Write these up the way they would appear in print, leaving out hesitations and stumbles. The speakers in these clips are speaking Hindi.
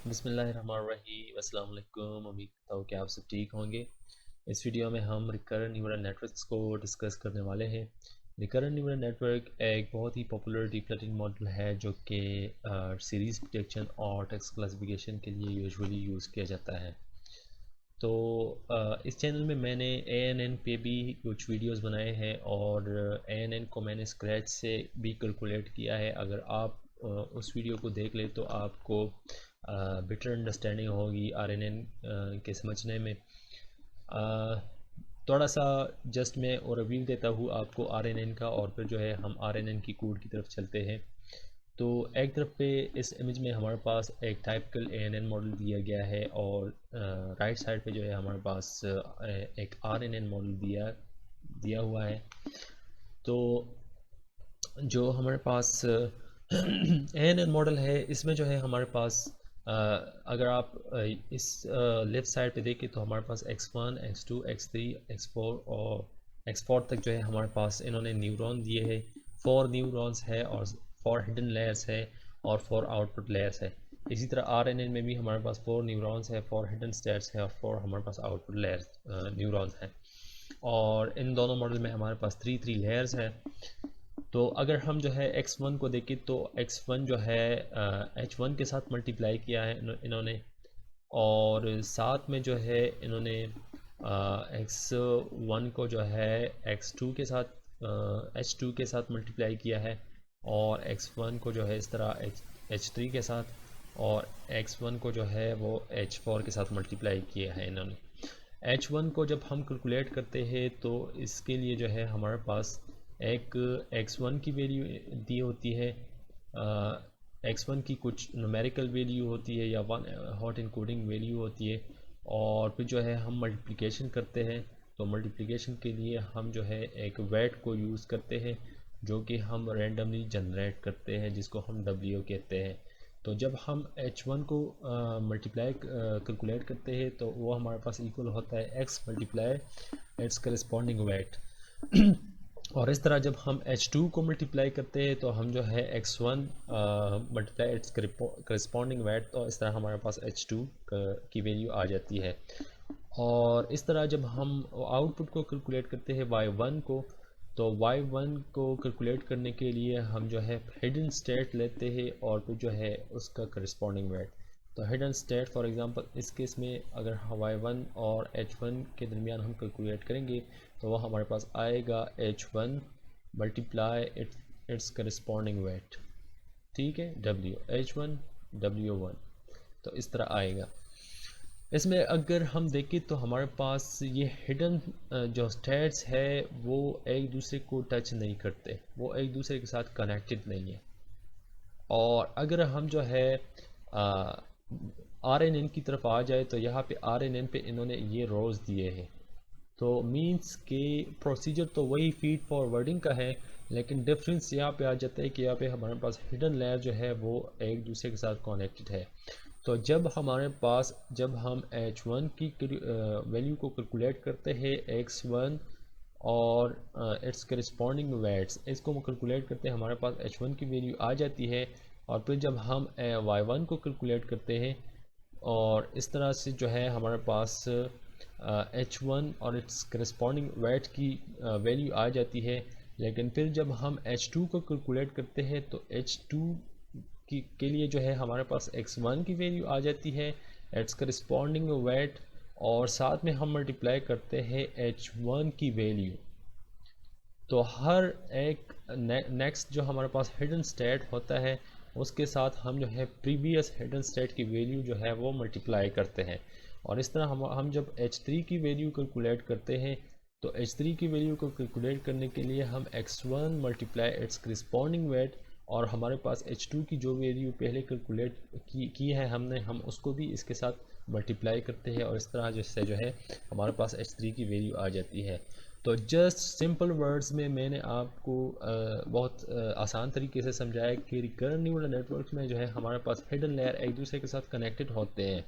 बिस्मिल्लाहिर्रहमानिर्रहीम अस्सलाम वालेकुम। उम्मीद करता हूँ कि आप सब ठीक होंगे। इस वीडियो में हम रिकरेंट न्यूरल नेटवर्क्स को डिस्कस करने वाले हैं। रिकरेंट न्यूरल नेटवर्क एक बहुत ही पॉपुलर डीप लर्निंग मॉडल है जो कि सीरीज़ डिटेक्शन और टेक्स्ट क्लासिफिकेशन के लिए यूजुअली यूज़ किया जाता है। तो इस चैनल में मैंने ANN पे भी कुछ वीडियोस बनाए हैं और ANN को मैंने स्क्रैच से भी कैलकुलेट किया है। अगर आप उस वीडियो को देख ले तो आपको बेटर अंडरस्टैंडिंग होगी RNN के समझने में। थोड़ा सा जस्ट मैं ओवरव्यू देता हूँ आपको RNN का, और फिर जो है हम RNN की कोड की तरफ चलते हैं। तो एक तरफ पे इस इमेज में हमारे पास एक टाइपिकल ANN मॉडल दिया गया है और राइट साइड पे जो है हमारे पास एक RNN मॉडल दिया दिया हुआ है। तो जो हमारे पास ANN मॉडल है इसमें जो है हमारे पास अगर आप इस लेफ़्ट साइड पे देखें तो हमारे पास x1, x2, x3, x4 और x4 तक जो है हमारे पास इन्होंने न्यूरॉन दिए हैं। 4 न्यूरॉन्स है और 4 हिडन लेयर्स है और 4 आउटपुट लेयर्स है। इसी तरह RNN में भी हमारे पास 4 न्यूरॉन्स है, 4 हिडन स्टेट्स है और 4 हमारे पास आउटपुट लेयर्स न्यूरॉन्स हैं। और इन दोनों मॉडल में हमारे पास 3 लेयर्स है। तो अगर हम जो है x1 को देखें तो x1 जो है h1 के साथ मल्टीप्लाई किया है इन्होंने, और साथ में जो है इन्होंने x1 को जो है x2 के साथ h2 के साथ मल्टीप्लाई किया है, और x1 को जो है इस तरह h3 के साथ, और x1 को जो है वो h4 के साथ मल्टीप्लाई किया है इन्होंने। h1 को जब हम कैलकुलेट करते हैं तो इसके लिए जो है हमारे पास एक x1 की वैल्यू दी होती है, x1 की कुछ न्यूमेरिकल वैल्यू होती है या वन हॉट इनकोडिंग वैल्यू होती है, और फिर जो है हम मल्टीप्लिकेशन करते हैं। तो मल्टीप्लिकेशन के लिए हम जो है एक वेट को यूज़ करते हैं जो कि हम रैंडमली जनरेट करते हैं, जिसको हम W कहते हैं। तो जब हम h1 को मल्टीप्लाई कैलकुलेट करते हैं तो वो हमारे पास इक्वल होता है x multiply its corresponding weight. और इस तरह जब हम h2 को मल्टीप्लाई करते हैं तो हम जो है x1 multiply its corresponding wait, तो इस तरह हमारे पास h2 की वैल्यू आ जाती है। और इस तरह जब हम आउटपुट को कैलकुलेट करते हैं y1 को, तो y1 को कैलकुलेट करने के लिए हम जो है हिडन स्टेट लेते हैं और फिर जो है उसका करस्पॉन्डिंग वेट। तो हिडन स्टेट फॉर एग्जांपल इस केस में अगर y1 और h1 के दरमियान हम कैलकुलेट करेंगे तो वह हमारे पास आएगा h1 multiply its corresponding wait, ठीक है, w h1 w1, तो इस तरह आएगा। इसमें अगर हम देखें तो हमारे पास ये हिडन जो स्टेट्स है वो एक दूसरे को टच नहीं करते, वो एक दूसरे के साथ कनेक्टेड नहीं है। और अगर हम जो है RNN की तरफ आ जाए तो यहाँ पे RNN पे इन्होंने ये रोज़ दिए हैं। तो मीन्स के प्रोसीजर तो वही फीड फॉरवर्डिंग का है, लेकिन डिफरेंस यहाँ पे आ जाता है कि यहाँ पे हमारे पास हिडन लेयर जो है वो एक दूसरे के साथ कनेक्टेड है। तो जब हमारे पास जब हम h1 की वैल्यू को कैलकुलेट करते हैं x1 और इट्स करस्पॉन्डिंग वेट्स, इसको कैलकुलेट करते हैं, हमारे पास h1 की वैल्यू आ जाती है। और फिर जब हम y1 को कैलकुलेट करते हैं और इस तरह से जो है हमारे पास h1 और इट्स करस्पॉन्डिंग वेट की वैल्यू आ जाती है। लेकिन फिर जब हम h2 को कैलकुलेट करते हैं तो h2 के लिए जो है हमारे पास x1 की वैल्यू आ जाती है, इट्स करस्पॉन्डिंग वेट, और साथ में हम मल्टीप्लाई करते हैं h1 की वैल्यू। तो हर एक नेक्स्ट जो हमारे पास हिडन स्टेट होता है उसके साथ हम जो है प्रीवियस हिडन स्टेट की वैल्यू जो है वो मल्टीप्लाई करते हैं। और इस तरह हम जब h3 की वैल्यू कैलकुलेट करते हैं तो h3 की वैल्यू को कैलकुलेट करने के लिए हम x1 multiply its corresponding weight, और हमारे पास h2 की जो वैल्यू पहले कैलकुलेट की है हमने, हम उसको भी इसके साथ मल्टीप्लाई करते हैं, और इस तरह जिससे जो है हमारे पास h3 की वैल्यू आ जाती है। तो जस्ट सिंपल वर्ड्स में मैंने आपको बहुत आसान तरीके से समझाया कि रिकरेंट न्यूरल नेटवर्क में जो है हमारे पास हिडन लेयर एक दूसरे के साथ कनेक्टेड होते हैं।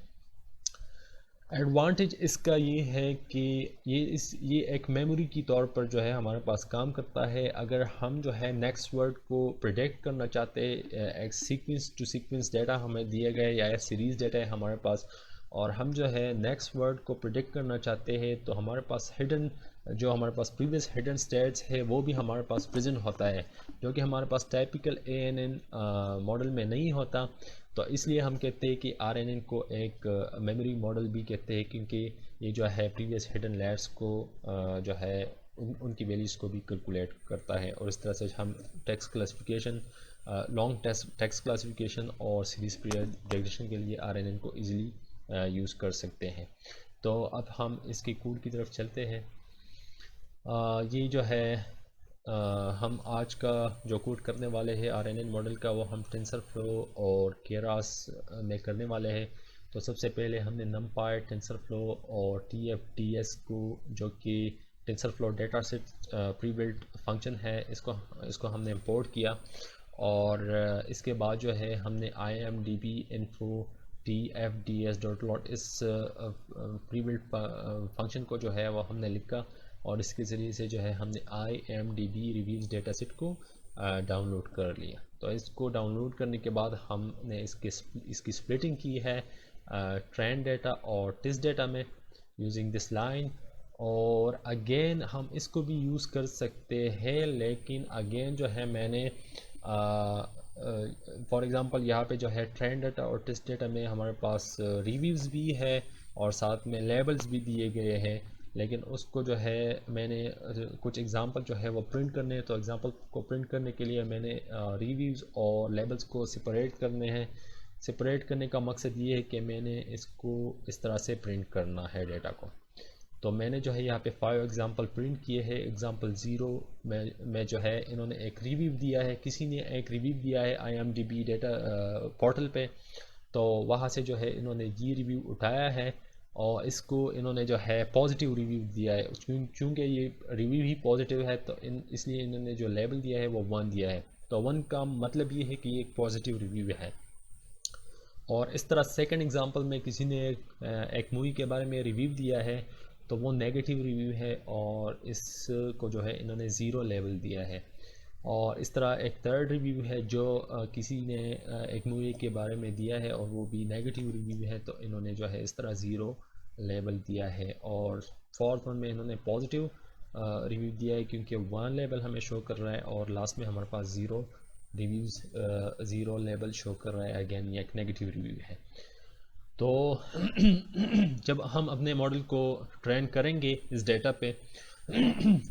एडवांटेज इसका ये है कि ये एक मेमोरी की तौर पर जो है हमारे पास काम करता है। अगर हम जो है नेक्स्ट वर्ड को प्रिडिक्ट करना चाहते हैं, एक सीक्वेंस टू सीक्वेंस डाटा हमें दिया गया है या सीरीज़ डाटा है हमारे पास, और हम जो है नेक्स्ट वर्ड को प्रिडिक्ट करना चाहते हैं, तो हमारे पास हिडन जो हमारे पास प्रीवियस हिडन स्टेट्स है वो भी हमारे पास प्रेजेंट होता है, जो कि हमारे पास टाइपिकल ANN मॉडल में नहीं होता। तो इसलिए हम कहते हैं कि RNN को एक मेमोरी मॉडल भी कहते हैं, क्योंकि ये जो है प्रीवियस हिडन लेयर्स को जो है उनकी वैल्यूज़ को भी कैलकुलेट करता है, और इस तरह से हम text classification, long text classification और सीरीज प्रिडिक्शन के लिए RNN को ईजिली यूज़ कर सकते हैं। तो अब हम इसकी कोड की तरफ चलते हैं। ये जो है हम आज का जो कोड करने वाले हैं RNN मॉडल का, वो हम टेंसरफ्लो और केरास में करने वाले हैं। तो सबसे पहले हमने नमपाई, टेंसरफ्लो और TFDS को, जो कि TensorFlow data set pre built function है, इसको हमने इंपोर्ट किया, और इसके बाद जो है हमने IMDb info TFDS.lot इस प्री बिल्ट फंक्शन को जो है वो हमने लिखा, और इसके ज़रिए से जो है हमने IMDb रिव्यूज़ डेटा सेट को डाउनलोड कर लिया। तो इसको डाउनलोड करने के बाद हमने इसकी स्प्लिटिंग की है ट्रेंड डेटा और टेस्ट डेटा में यूजिंग दिस लाइन। और अगेन हम इसको भी यूज़ कर सकते हैं, लेकिन अगेन जो है मैंने फॉर एग्ज़ाम्पल यहाँ पे जो है ट्रेंड डेटा और टेस्ट डेटा में हमारे पास रिव्यूज़ भी है और साथ में लेबल्स भी दिए गए हैं, लेकिन उसको जो है मैंने कुछ एग्ज़ाम्पल जो है वो प्रिंट करने हैं। तो एग्ज़ाम्पल को प्रिंट करने के लिए मैंने रिव्यूज़ और लेबल्स को सेपरेट करने हैं। सेपरेट करने का मकसद ये है कि मैंने इसको इस तरह से प्रिंट करना है डेटा को। तो मैंने जो है यहाँ पे 5 एग्ज़ाम्पल प्रिंट किए हैं। एग्ज़ाम्पल 0 में जो है इन्होंने एक रिव्यू दिया है, किसी ने एक रिव्यू दिया है IMDb डेटा पोर्टल पे, तो वहाँ से जो है इन्होंने ये रिव्यू उठाया है और इसको इन्होंने जो है पॉजिटिव रिव्यू दिया है। चूँकि ये रिव्यू ही पॉजिटिव है, तो इसलिए इन्होंने जो लेबल दिया है वो 1 दिया है। तो 1 का मतलब ये है कि ये एक पॉजिटिव रिव्यू है। और इस तरह सेकंड एग्जांपल में किसी ने एक मूवी के बारे में रिव्यू दिया है, तो वो नेगेटिव रिव्यू है और इसको जो है इन्होंने ज़ीरो लेवल दिया है। और इस तरह एक थर्ड रिव्यू है जो किसी ने एक मूवी के बारे में दिया है और वो भी नेगेटिव रिव्यू है, तो इन्होंने जो है इस तरह ज़ीरो लेवल दिया है। और फोर्थ वन में इन्होंने पॉजिटिव रिव्यू दिया है, क्योंकि 1 लेवल हमें शो कर रहा है और लास्ट में हमारे पास zero reviews, zero level show कर रहा है। अगेन ये एक नेगेटिव रिव्यू है। तो जब हम अपने मॉडल को ट्रेन करेंगे इस डेटा पे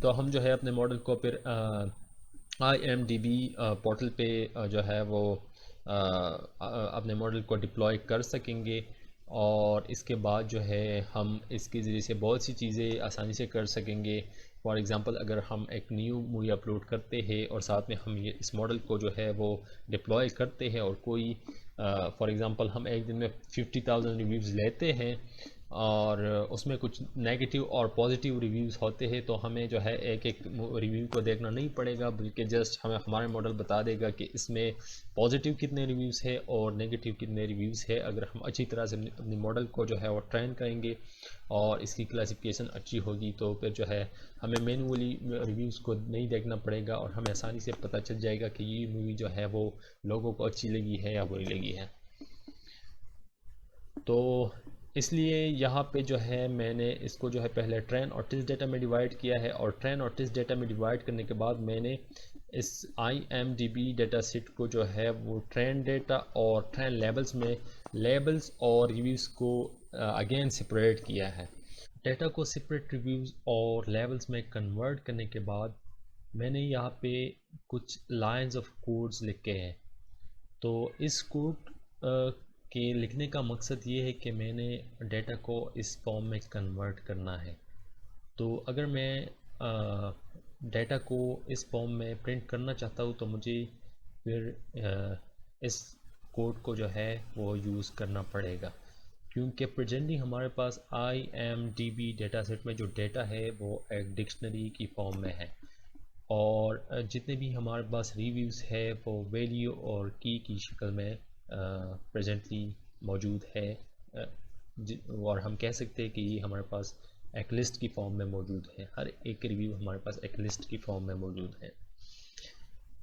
तो हम जो है अपने मॉडल को फिर IMDb पोर्टल पे जो है वो अपने मॉडल को डिप्लॉय कर सकेंगे, और इसके बाद जो है हम इसके ज़रिए से बहुत सी चीज़ें आसानी से कर सकेंगे। फॉर एग्ज़ाम्पल अगर हम एक न्यू मूवी अपलोड करते हैं और साथ में हम ये इस मॉडल को जो है वो डिप्लॉय करते हैं, और कोई फॉर एग्ज़ाम्पल हम एक दिन में 50,000 रिव्यूज़ लेते हैं और उसमें कुछ नेगेटिव और पॉजिटिव रिव्यूज़ होते हैं, तो हमें जो है एक एक रिव्यू को देखना नहीं पड़ेगा, बल्कि जस्ट हमें हमारे मॉडल बता देगा कि इसमें पॉजिटिव कितने रिव्यूज़ है और नेगेटिव कितने रिव्यूज़ है। अगर हम अच्छी तरह से अपने मॉडल को जो है वो ट्रेन करेंगे और इसकी क्लासिफिकेशन अच्छी होगी, तो फिर जो है हमें मैनुअली रिव्यूज़ को नहीं देखना पड़ेगा और हमें आसानी से पता चल जाएगा कि ये मूवी जो है वो लोगों को अच्छी लगी है या बुरी लगी है। तो इसलिए यहाँ पे जो है मैंने इसको जो है पहले ट्रेन और टेस्ट डेटा में डिवाइड किया है, और ट्रेन और टेस्ट डेटा में डिवाइड करने के बाद मैंने इस IMDb डेटा सेट को जो है वो ट्रेन डेटा और ट्रेन लेबल्स में लेबल्स और रिव्यूज़ को अगेन सेपरेट किया है। डेटा को सेपरेट रिव्यूज़ और लेवल्स में कन्वर्ट करने के बाद मैंने यहाँ पे कुछ लाइंस ऑफ कोड्स लिखे हैं। तो इस कोड के लिखने का मकसद ये है कि मैंने डेटा को इस फॉर्म में कन्वर्ट करना है। तो अगर मैं डेटा को इस फॉर्म में प्रिंट करना चाहता हूँ, तो मुझे फिर इस कोड को जो है वो यूज़ करना पड़ेगा, क्योंकि प्रेजेंटली हमारे पास IMDb डेटा सेट में जो डेटा है वो एक डिक्शनरी की फॉर्म में है, और जितने भी हमारे पास रिव्यूज़ है वो वैल्यू और की शक्ल में प्रेजेंटली मौजूद है और हम कह सकते हैं कि ये हमारे पास एक लिस्ट की फॉर्म में मौजूद है। हर एक रिव्यू हमारे पास एक लिस्ट की फॉर्म में मौजूद है।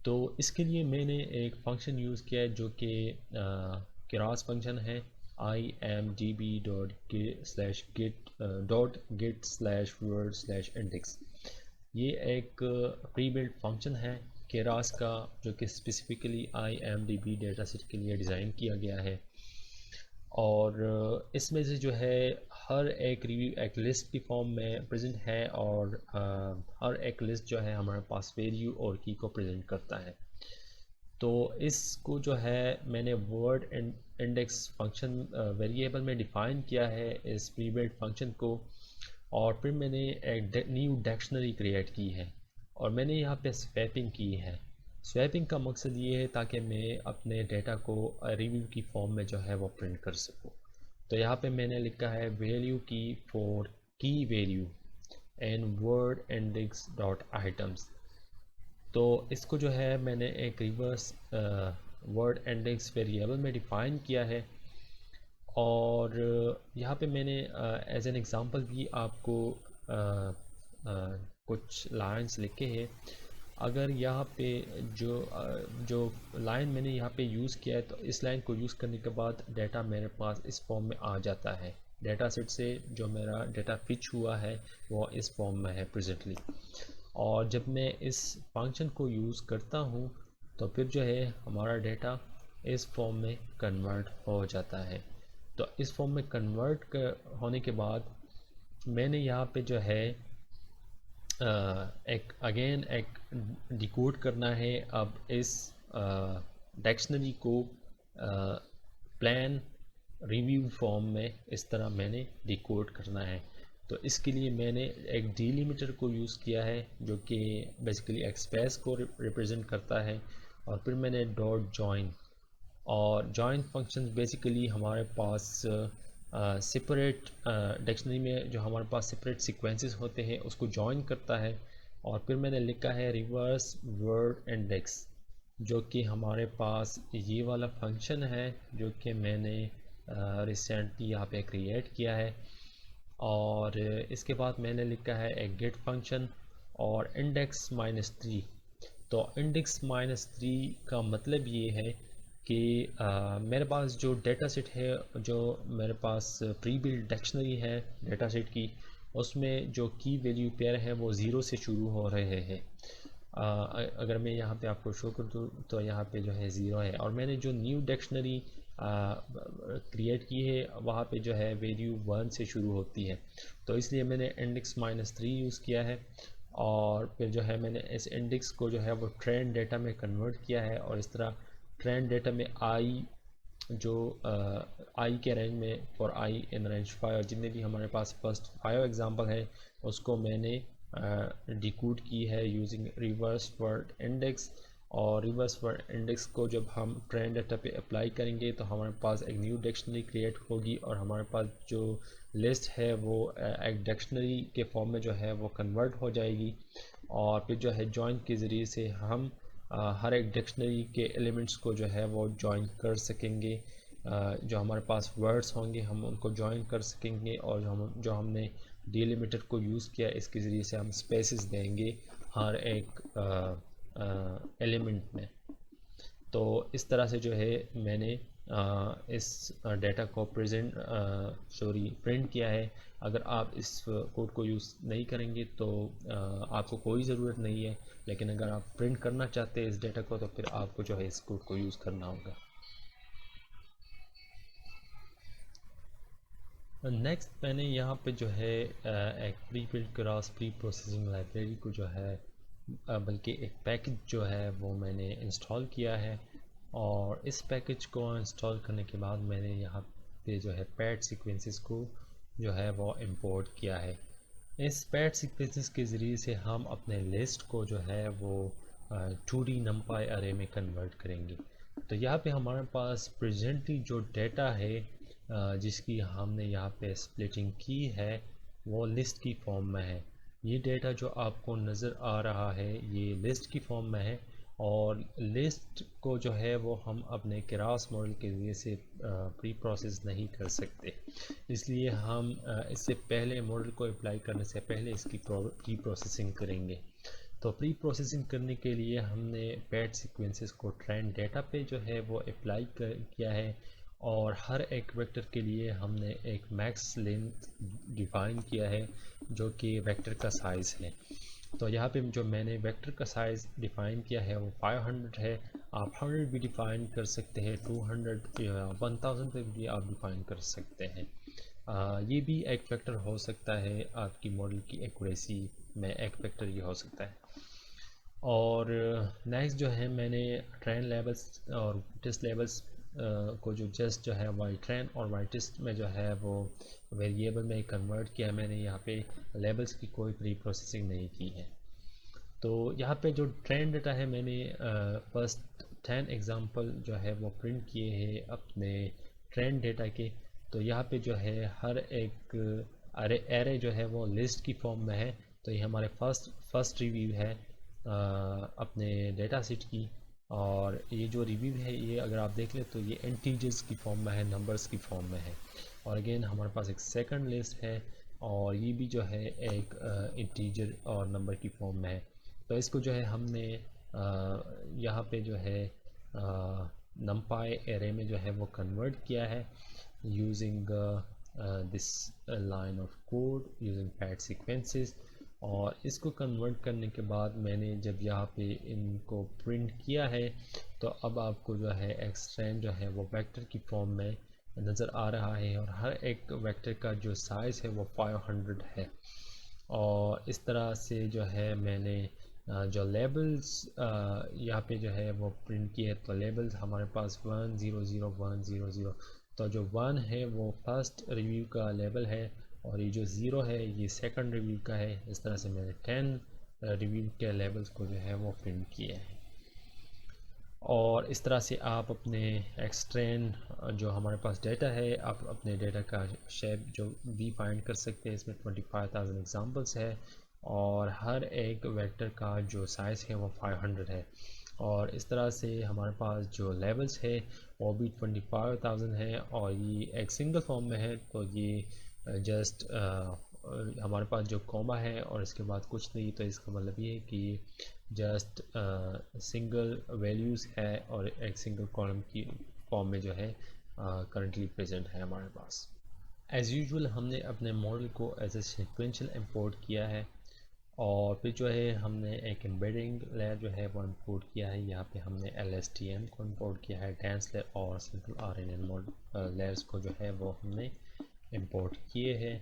तो इसके लिए मैंने एक फंक्शन यूज़ किया है जो कि क्रॉस फंक्शन है, imdb.get/word/index। ये एक प्री बिल्ट फंक्शन है केरास का, जो कि स्पेसिफिकली imdb डेटा सेट के लिए डिज़ाइन किया गया है। और इसमें से जो है हर एक रिव्यू एक लिस्ट की फॉर्म में प्रेजेंट है, और हर एक लिस्ट जो है हमारे पास वैल्यू और की को प्रेजेंट करता है। तो इसको जो है मैंने वर्ड इंडेक्स फंक्शन वेरिएबल में डिफ़ाइन किया है इस प्री बिल्ट फंक्शन को, और फिर मैंने एक न्यू डिक्शनरी क्रिएट की है, और मैंने यहाँ पे स्वैपिंग की है। स्वैपिंग का मकसद ये है ताकि मैं अपने डेटा को रिव्यू की फॉर्म में जो है वो प्रिंट कर सकूँ। तो यहाँ पे मैंने लिखा है वैल्यू की फॉर की value and word index dot items. तो इसको जो है मैंने एक रिवर्स वर्ड इंडेक्स वेरिएबल में डिफ़ाइन किया है, और यहाँ पे मैंने एज एन एग्ज़ाम्पल भी आपको कुछ लाइंस लिखे हैं। अगर यहाँ पे जो लाइन मैंने यहाँ पे यूज़ किया है, तो इस लाइन को यूज़ करने के बाद डाटा मेरे पास इस फॉर्म में आ जाता है। डाटा सेट से जो मेरा डाटा फिच हुआ है वो इस फॉर्म में है प्रेजेंटली। और जब मैं इस फंक्शन को यूज़ करता हूँ तो फिर जो है हमारा डेटा इस फॉर्म में कन्वर्ट हो जाता है। तो इस फॉर्म में कन्वर्ट होने के बाद मैंने यहाँ पे जो है एक डिकोड करना है अब इस डिक्शनरी को प्लान रिव्यू फॉर्म में, इस तरह मैंने डिकोड करना है। तो इसके लिए मैंने एक डिलिमिटर को यूज़ किया है जो कि बेसिकली एक स्पेस को रिप्रेजेंट करता है, और फिर मैंने डॉट जॉइन, और जॉइन फंक्शन बेसिकली हमारे पास सेपरेट डिक्शनरी में जो हमारे पास सेपरेट सीक्वेंसेस होते हैं उसको जॉइन करता है। और फिर मैंने लिखा है रिवर्स वर्ड इंडेक्स, जो कि हमारे पास ये वाला फंक्शन है जो कि मैंने रिसेंटली यहाँ पे क्रिएट किया है। और इसके बाद मैंने लिखा है एक गेट फंक्शन और इंडेक्स-3। तो इंडेक्स-3 का मतलब ये है कि मेरे पास जो डेटा सेट है, जो मेरे पास प्री बिल्ट डिक्शनरी है डेटा सेट की, उसमें जो की वैल्यू पेयर है वो ज़ीरो से शुरू हो रहे हैं। अगर मैं यहाँ पे आपको शो कर दूँ तो यहाँ पे जो है ज़ीरो है, और मैंने जो न्यू डिक्शनरी क्रिएट की है वहाँ पे जो है वैल्यू 1 से शुरू होती है। तो इसलिए मैंने इंडेक्स-3 यूज़ किया है, और फिर जो है मैंने इस इंडेक्स को जो है वो ट्रेंड डेटा में कन्वर्ट किया है, और इस तरह ट्रेंड डेटा में आई जो आई के रेंज में फॉर आई इन रेंज 5, जितने भी हमारे पास फर्स्ट 5 एग्जांपल है उसको मैंने डिकोड की है यूजिंग रिवर्स वर्ड इंडेक्स। और रिवर्स वर्ड इंडेक्स को जब हम ट्रेंड डेटा पे अप्लाई करेंगे तो हमारे पास एक न्यू डिक्शनरी क्रिएट होगी, और हमारे पास जो लिस्ट है वो एक डिक्शनरी के फॉर्म में जो है वो कन्वर्ट हो जाएगी। और फिर जो है जॉइन के ज़रिए से हम हर एक डिक्शनरी के एलिमेंट्स को जो है वो जॉइन कर सकेंगे। जो हमारे पास वर्ड्स होंगे हम उनको जॉइन कर सकेंगे, और जो हमने डिलिमिटर को यूज़ किया इसके ज़रिए से हम स्पेसेस देंगे हर एक एलिमेंट में। तो इस तरह से जो है मैंने इस डेटा को प्रिंट किया है। अगर आप इस कोड को यूज़ नहीं करेंगे तो आपको कोई ज़रूरत नहीं है, लेकिन अगर आप प्रिंट करना चाहते हैं इस डेटा को तो फिर आपको जो है इस कोड को यूज़ करना होगा। नेक्स्ट मैंने यहाँ पे जो है एक pre built cross pre processing library को जो है बल्कि एक पैकेज जो है वो मैंने इंस्टॉल किया है, और इस पैकेज को इंस्टॉल करने के बाद मैंने यहाँ पे जो है पैड सीक्वेंसेस को जो है वो इंपोर्ट किया है। इस पैड सीक्वेंसेस के ज़रिए से हम अपने लिस्ट को जो है वो 2D नंपाई अरे में कन्वर्ट करेंगे। तो यहाँ पे हमारे पास प्रेजेंटली जो डेटा है जिसकी हमने यहाँ पे स्प्लिटिंग की है वो लिस्ट की फॉर्म में है। ये डेटा जो आपको नज़र आ रहा है ये लिस्ट की फॉर्म में है, और लिस्ट को जो है वो हम अपने क्रॉस मॉडल के ज़रिए से प्री प्रोसेस नहीं कर सकते, इसलिए हम इससे पहले मॉडल को अप्लाई करने से पहले इसकी प्री प्रोसेसिंग करेंगे। तो प्री प्रोसेसिंग करने के लिए हमने पैड सीक्वेंसेस को ट्रेंड डेटा पे जो है वो अप्लाई किया है, और हर एक वेक्टर के लिए हमने एक मैक्स लेंथ डिफ़ाइन किया है जो कि वेक्टर का साइज़ है। तो यहाँ पे जो मैंने वेक्टर का साइज़ डिफ़ाइन किया है वो 500 है। आप 100 भी डिफ़ाइन कर सकते हैं, 200 या 1000 तक भी आप डिफ़ाइन कर सकते हैं। ये भी एक फैक्टर हो सकता है, आपकी मॉडल की एक्यूरेसी में एक फैक्टर ये हो सकता है। और नेक्स्ट जो है मैंने ट्रेन लेवल्स और टेस्ट लेवल्स को जो जस्ट जो है वाई ट्रेन और वाई टेस्ट में जो है वो वेरिएबल में कन्वर्ट किया है मैंने। यहाँ पे लेवल्स की कोई प्री प्रोसेसिंग नहीं की है। तो यहाँ पे जो ट्रेन डेटा है मैंने फर्स्ट 10 एग्जांपल जो है वो प्रिंट किए हैं अपने ट्रेन डेटा के। तो यहाँ पे जो है हर एक एरे जो है वो लिस्ट की फॉर्म में है। तो ये हमारे फर्स्ट रिव्यू है अपने डेटा सेट की, और ये जो रिव्यू है ये अगर आप देख ले तो ये इंटीजर्स की फॉर्म में है, नंबर्स की फॉर्म में है। और अगेन हमारे पास एक सेकंड लिस्ट है और ये भी जो है एक इंटीजर और नंबर की फॉर्म में है। तो इसको जो है हमने यहाँ पे जो है नमपाई एरे में जो है वो कन्वर्ट किया है using this line of code using pad sequences. और इसको कन्वर्ट करने के बाद मैंने जब यहाँ पे इनको प्रिंट किया है तो अब आपको जो है एक्सट्रेंड जो है वो वेक्टर की फॉर्म में नज़र आ रहा है, और हर एक वेक्टर का जो साइज़ है वो 500 है। और इस तरह से जो है मैंने जो लेबल्स यहाँ पे जो है वो प्रिंट किए। तो लेबल्स हमारे पास 100100, तो जो 1 है वो फर्स्ट रिव्यू का लेबल है और ये जो 0 है ये सेकंड रिव्यू का है। इस तरह से मैंने 10 रिव्यू के लेबल्स को जो है वो प्रिंट किए हैं। और इस तरह से आप अपने एक्सट्रेन जो हमारे पास डेटा है, आप अपने डेटा का शेप जो भी फाइंड कर सकते हैं। इसमें 25,000 एग्जांपल्स है और हर एक वेक्टर का जो साइज़ है वो 500 है। और इस तरह से हमारे पास जो लेवल्स है वो भी 25,000 है और ये एक सिंगल फॉर्म में है। तो ये जस्ट हमारे पास जो कॉमा है और इसके बाद कुछ नहीं, तो इसका मतलब ये है कि जस्ट सिंगल वैल्यूज़ है और एक सिंगल कॉलम की फॉर्म में जो है करंटली प्रेजेंट है हमारे पास। एज़ यूजुअल हमने अपने मॉडल को एज ए सीक्वेंशियल इंपोर्ट किया है, और फिर जो है हमने एक एम्बेडिंग लेयर जो है वो इंपोर्ट किया है। यहाँ पे हमने LSTM को इंपोर्ट किया है, डेंस लेयर और सिंपल RNN मॉडल लेयर्स को जो है वो हमने इंपोर्ट किए हैं।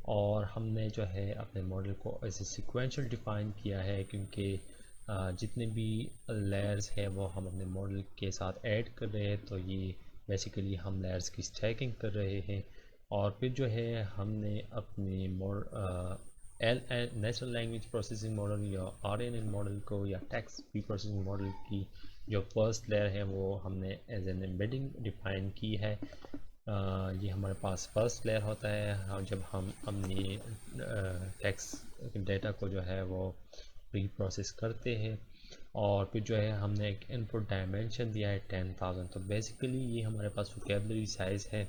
और हमने जो है अपने मॉडल को ऐसे सीक्वेंशियल डिफ़ाइन किया है, क्योंकि जितने भी लेयर्स है वो हम अपने मॉडल के साथ ऐड कर रहे हैं। तो ये बेसिकली हम लेयर्स की स्टैकिंग कर रहे हैं। और फिर जो है हमने अपने नेचुरल लैंग्वेज प्रोसेसिंग मॉडल या RNN मॉडल को या टेक्स्ट प्री प्रोसेसिंग मॉडल की जो फर्स्ट लेयर है वो हमने एज एन एम्बेडिंग डिफ़ाइन की है। ये हमारे पास फर्स्ट लेयर होता है जब हम अपनी टेक्स्ट डेटा को जो है वो प्री प्रोसेस करते हैं। और फिर जो है हमने एक इनपुट डायमेंशन दिया है 10,000। तो बेसिकली ये हमारे पास वोकेबलरी साइज़ है।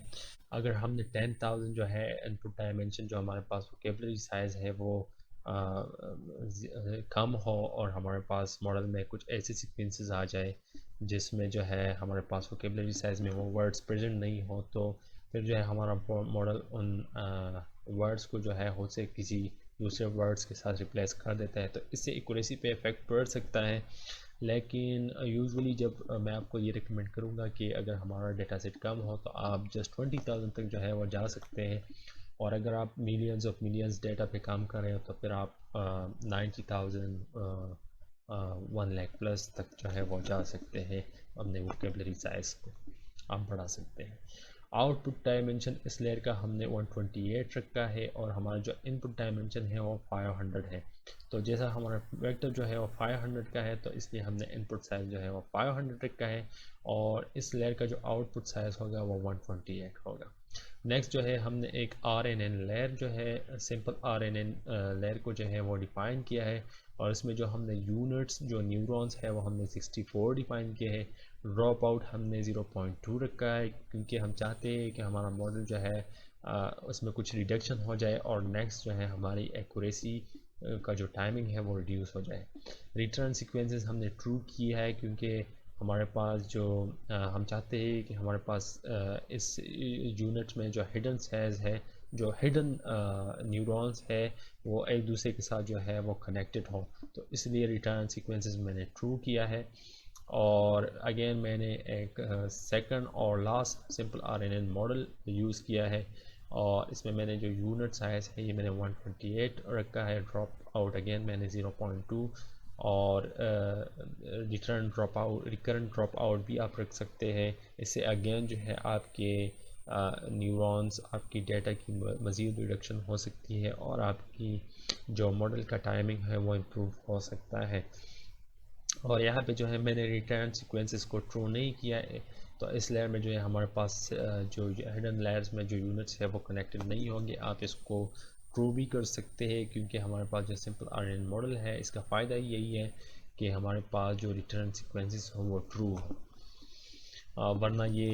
अगर हमने 10,000 जो है इनपुट डायमेंशन जो हमारे पास वोकेबलरी साइज़ है वो कम हो और हमारे पास मॉडल में कुछ ऐसे सीक्वेंसेस आ जाए जिसमें जो है हमारे पास वोकेबलरी साइज़ में वो वर्ड्स प्रेजेंट नहीं हो, तो फिर जो है हमारा मॉडल उन वर्ड्स को जो है हो से किसी दूसरे वर्ड्स के साथ रिप्लेस कर देता है। तो इससे एक्यूरेसी पे इफ़ेक्ट पड़ सकता है। लेकिन यूजुअली जब मैं आपको ये रिकमेंड करूँगा कि अगर हमारा डेटा सेट कम हो तो आप जस्ट 20,000 तक जो है वो जा सकते हैं। और अगर आप मिलियंस ऑफ मिलियंस डेटा पे काम कर रहे हो तो फिर आप 90,000 1 लाख प्लस तक जो है वो जा सकते हैं। अपने वोकेबलरी साइज़ को आप बढ़ा सकते हैं। आउटपुट डायमेंशन इस लेयर का हमने 128 रखा है और हमारा जो इनपुट डायमेंशन है वो 500 है। तो जैसा हमारा वेक्टर जो है वो 500 का है तो इसलिए हमने इनपुट साइज़ जो है वो 500 रखा है, और इस लेयर का जो आउटपुट साइज़ होगा वो 128 होगा। नेक्स्ट जो है हमने एक RNN लेयर जो है सिंपल RNN लेयर को जो है वो डिफ़ाइन किया है, और इसमें जो हमने यूनिट्स जो न्यूरॉन्स है वो हमने 64 डिफाइन किए हैं। ड्रॉप आउट हमने 0.2 रखा है क्योंकि हम चाहते हैं कि हमारा मॉडल जो है उसमें कुछ रिडक्शन हो जाए और नेक्स्ट जो है हमारी एक्यूरेसी का जो टाइमिंग है वो रिड्यूस हो जाए। रिटर्न सीक्वेंसेस हमने ट्रू किया है क्योंकि हमारे पास जो हम चाहते हैं कि हमारे पास इस यूनिट में जो हिडन सेल्स है, जो हिडन न्यूरॉन्स है, वो एक दूसरे के साथ जो है वो कनेक्टेड हो, तो इसलिए रिटर्न सीक्वेंसेस मैंने ट्रू किया है। और अगेन मैंने एक सेकंड और last simple RNN model use किया है और इसमें मैंने जो यूनिट साइज़ है ये मैंने 128 रखा है। ड्रॉप आउट अगेन मैंने 0.2 और return drop out recurrent drop out भी आप रख सकते हैं। इससे अगेन जो है आपके न्यूरॉन्स आपकी डेटा की मज़ीद रिडक्शन हो सकती है और आपकी जो मॉडल का टाइमिंग है वो इम्प्रूव हो सकता है। और यहाँ पे जो है मैंने रिटर्न सीक्वेंसेस को ट्रू नहीं किया है, तो इस लेयर में जो है हमारे पास जो हिडन लेयर्स में जो यूनिट्स है वो कनेक्टेड नहीं होंगे। आप इसको ट्रू भी कर सकते हैं क्योंकि हमारे पास जो सिंपल आरएनएन मॉडल है इसका फ़ायदा यही है कि हमारे पास जो रिटर्न सीक्वेंसेस हो वो ट्रू हो। वरना ये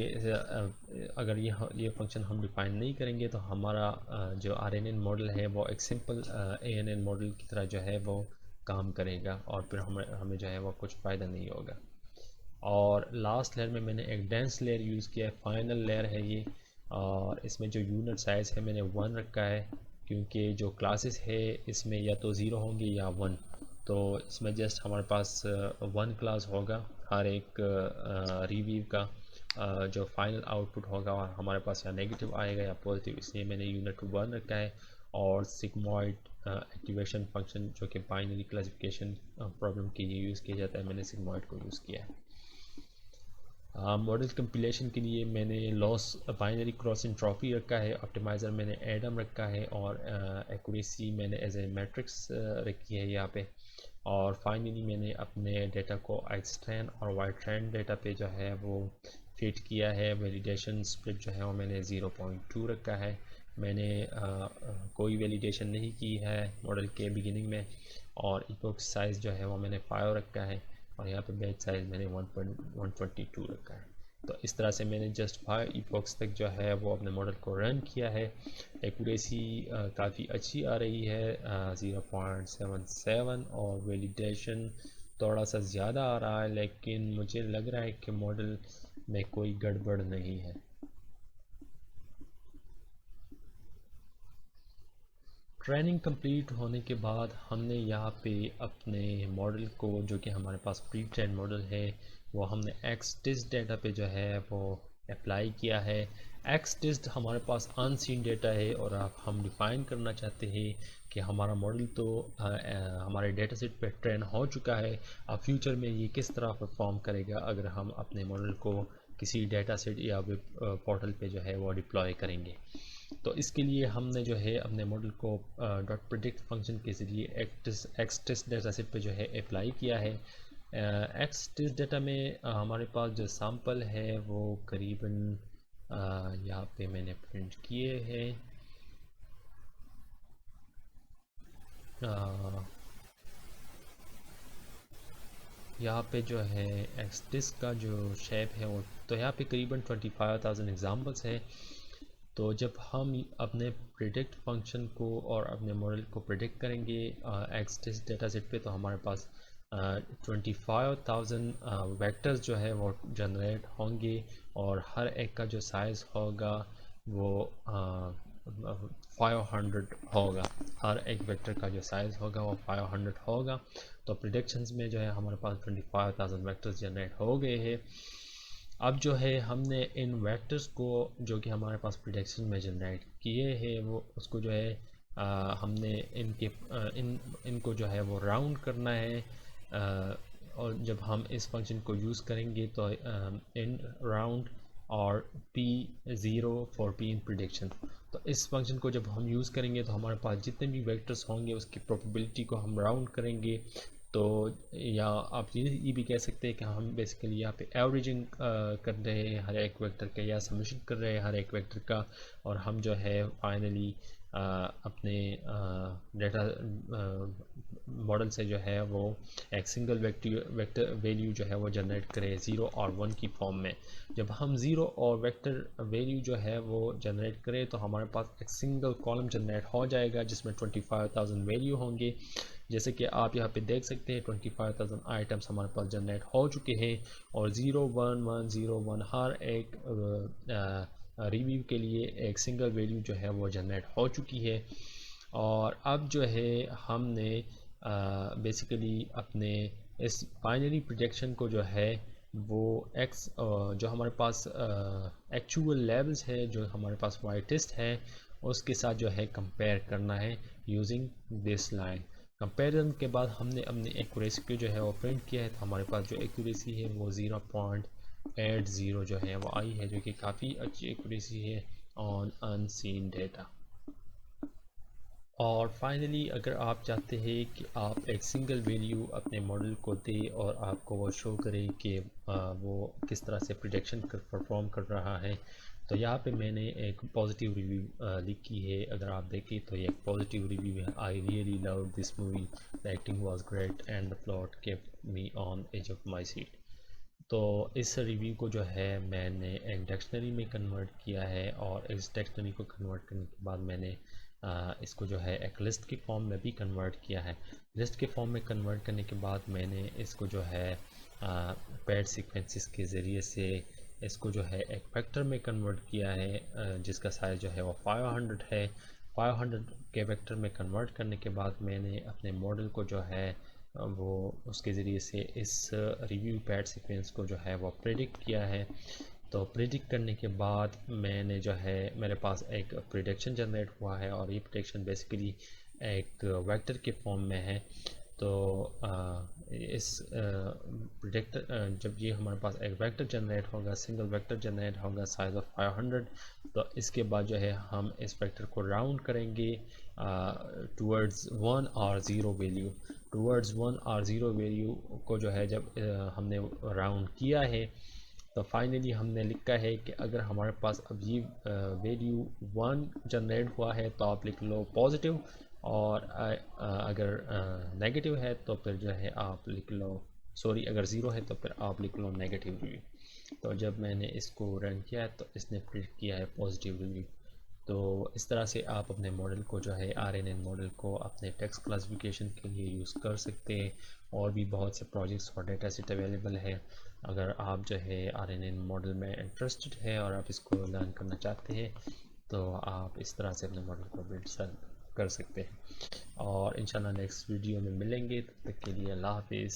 अगर ये फंक्शन हम डिफाइन नहीं करेंगे तो हमारा जो आरएनएन मॉडल है वो एक सिंपल एएनएन मॉडल की तरह जो है वो काम करेगा और फिर हमें जो है वो कुछ फ़ायदा नहीं होगा। और लास्ट लेयर में मैंने एक डेंस लेयर यूज़ किया है, फाइनल लेयर है ये, और इसमें जो यूनिट साइज़ है मैंने 1 रखा है क्योंकि जो क्लासेस है इसमें या तो 0 होंगे या 1, तो इसमें जस्ट हमारे पास 1 क्लास होगा हर एक रिव्यू का जो फाइनल आउटपुट होगा और हमारे पास या नेगेटिव आएगा या पॉजिटिव, इसलिए मैंने यूनिट 1 रखा है। और सिग्मॉइड एक्टिवेशन फंक्शन जो कि बाइनरी क्लासिफिकेशन प्रॉब्लम के लिए यूज़ किया जाता है, मैंने सिग्मॉइड को यूज़ किया है। मॉडल कंपिलेशन के लिए मैंने लॉस बाइनरी क्रॉस एंट्रोपी रखा है, ऑप्टिमाइज़र मैंने एडम रखा है और एक्यूरेसी मैंने एज ए मैट्रिक्स रखी है यहाँ पे। और फाइनली मैंने अपने डेटा को एक्सट्रैन और वाइट्रैन डेटा पे जो है वो फिट किया है। वैलिडेशन स्प्लिट जो है वो मैंने 0.2 रखा है। मैंने कोई वैलिडेशन नहीं की है मॉडल के बिगिनिंग में। और इपोक साइज़ जो है वो मैंने 5 रखा है और यहाँ पे बैच साइज़ मैंने 1.122 रखा है। तो इस तरह से मैंने जस्ट 5 इपोक्स तक जो है वो अपने मॉडल को रन किया है। एक्यूरेसी काफ़ी अच्छी आ रही है 0.77 और वैलिडेशन थोड़ा सा ज़्यादा आ रहा है, लेकिन मुझे लग रहा है कि मॉडल में कोई गड़बड़ नहीं है। ट्रेनिंग कंप्लीट होने के बाद हमने यहाँ पे अपने मॉडल को, जो कि हमारे पास प्री ट्रेन मॉडल है, वो हमने एक्सटेस्ट डेटा पे जो है वो अप्लाई किया है। एक्सटेस्ट हमारे पास अनसीन डेटा है और हम डिफ़ाइन करना चाहते हैं कि हमारा मॉडल तो हमारे डेटा सेट पे ट्रेन हो चुका है, अब फ्यूचर में ये किस तरह परफॉर्म करेगा अगर हम अपने मॉडल को किसी डेटा सेट या वेब पोर्टल पे जो है वो डिप्लॉय करेंगे। तो इसके लिए हमने जो है अपने model co dot predict function के ज़रिए एक्सटेस्ट डेटा सेट पे जो है अप्लाई किया है। एक्सटेस्ट डेटा में हमारे पास जो सैम्पल है वो करीबन यहाँ पे मैंने प्रिंट किए हैं। यहाँ पे जो है एक्सटेस्ट का जो शेप है वो, तो यहाँ पे करीबन 25,000 एग्जाम्पल्स है। तो जब हम अपने प्रेडिक्ट फंक्शन को और अपने मॉडल को प्रेडिक्ट करेंगे एक्सटेस्ट डेटा सेट पे, तो हमारे पास 25,000 वेक्टर्स जो है वो जनरेट होंगे और हर एक का जो साइज़ होगा वो 500 होगा। हर एक वेक्टर का जो साइज़ होगा वो 500 होगा। तो प्रेडिक्शंस में जो है हमारे पास 25,000 वेक्टर्स जनरेट हो गए हैं। अब जो है हमने इन वेक्टर्स को जो कि हमारे पास प्रेडिक्शन में जनरेट किए हैं वो उसको जो है हमने इनको जो है वो राउंड करना है। और जब हम इस फंक्शन को यूज़ करेंगे तो इन राउंड और P0 for P in prediction, तो इस फंक्शन को जब हम यूज़ करेंगे तो हमारे पास जितने भी वेक्टर्स होंगे उसकी प्रोबेबिलिटी को हम राउंड करेंगे तो या आप ये भी कह सकते हैं कि हम बेसिकली यहाँ पे एवरेजिंग कर रहे हैं हर एक वेक्टर का, या समेशन कर रहे हैं हर एक वेक्टर का, और हम जो है फाइनली अपने डेटा मॉडल से जो है वो एक सिंगल वेक्टर वैल्यू जो है वो जनरेट करें 0 और 1 की फॉर्म में। जब हम 0 और वेक्टर वैल्यू जो है वो जनरेट करें तो हमारे पास एक सिंगल कॉलम जनरेट हो जाएगा जिसमें 25,000 वैल्यू होंगे। जैसे कि आप यहाँ पे देख सकते हैं 25,000 आइटम्स हमारे पास जनरेट हो चुके हैं, और 0 1 1 0 1 हर एक रिव्यू के लिए एक सिंगल वैल्यू जो है वो जनरेट हो चुकी है। और अब जो है हमने बेसिकली अपने इस बाइनरी प्रोजेक्शन को जो है वो एक्स जो हमारे पास एक्चुअल लेवल्स है जो हमारे पास वाई टेस्ट है उसके साथ जो है कंपेयर करना है यूजिंग दिस लाइन। कंपेरिजन के बाद हमने अपनी एक्यूरेसी को जो है वो प्रिंट किया है, तो हमारे पास जो एक्यूरेसी है वो 0.80 जो है वो आई है, जो कि काफ़ी अच्छी एक्यूरेसी है ऑन अनसीन डेटा। और फाइनली अगर आप चाहते हैं कि आप एक सिंगल वैल्यू अपने मॉडल को दें और आपको वो शो करे कि वो किस तरह से प्रोजेक्शन परफॉर्म कर रहा है, तो यहाँ पे मैंने एक पॉजिटिव रिव्यू लिखी है। अगर आप देखें तो ये एक पॉजिटिव रिव्यू है। I really love this movie, the acting was great and the plot kept me on edge of my seat. तो इस रिव्यू को जो है मैंने एक डिक्शनरी में कन्वर्ट किया है, और इस डिक्शनरी को कन्वर्ट करने के बाद मैंने इसको जो है एक लिस्ट की फॉर्म में भी कन्वर्ट किया है। लिस्ट के फॉर्म में कन्वर्ट करने के बाद मैंने इसको जो है पैड सीक्वेंसेस के ज़रिए से इसको जो है एक वेक्टर में कन्वर्ट किया है, जिसका साइज़ जो है वो 500 है। 500 के वेक्टर में कन्वर्ट करने के बाद मैंने अपने मॉडल को जो है वो उसके ज़रिए से इस रिव्यू पैड सीक्वेंस को जो है वो प्रेडिक्ट किया है। तो प्रेडिक्ट करने के बाद मैंने जो है मेरे पास एक प्रेडिक्शन जनरेट हुआ है, और ये प्रेडिक्शन बेसिकली एक वेक्टर के फॉर्म में है। तो इस प्रेडिक्टर जब ये हमारे पास एक वेक्टर जनरेट होगा, सिंगल वेक्टर जनरेट होगा साइज ऑफ 500, तो इसके बाद जो है हम इस वेक्टर को राउंड करेंगे टूवर्ड्स 1 और 0 वैल्यू। टूवर्ड्स 1 और 0 वैल्यू को जो है जब हमने राउंड किया है, तो फाइनली हमने लिखा है कि अगर हमारे पास अब ये वैल्यू 1 जनरेट हुआ है तो आप लिख लो पॉजिटिव, और अगर नेगेटिव है तो फिर जो है आप लिख लो, सॉरी अगर ज़ीरो है तो फिर आप लिख लो नेगेटिव रिव्यू। तो जब मैंने इसको रन किया तो इसने प्रिंट किया है पॉजिटिव रिव्यू। तो इस तरह से आप अपने मॉडल को जो है RNN मॉडल को अपने टेक्स्ट क्लासिफिकेशन के लिए यूज़ कर सकते हैं। और भी बहुत से प्रोजेक्ट्स और डेटा सेट अवेलेबल है। अगर आप जो है RNN मॉडल में इंटरेस्टेड है और आप इसको लर्न करना चाहते हैं तो आप इस तरह से अपने मॉडल को बिल्ड कर सकते हैं। और इंशाल्लाह नेक्स्ट वीडियो में मिलेंगे, तब तक के लिए अल्लाह हाफिज़।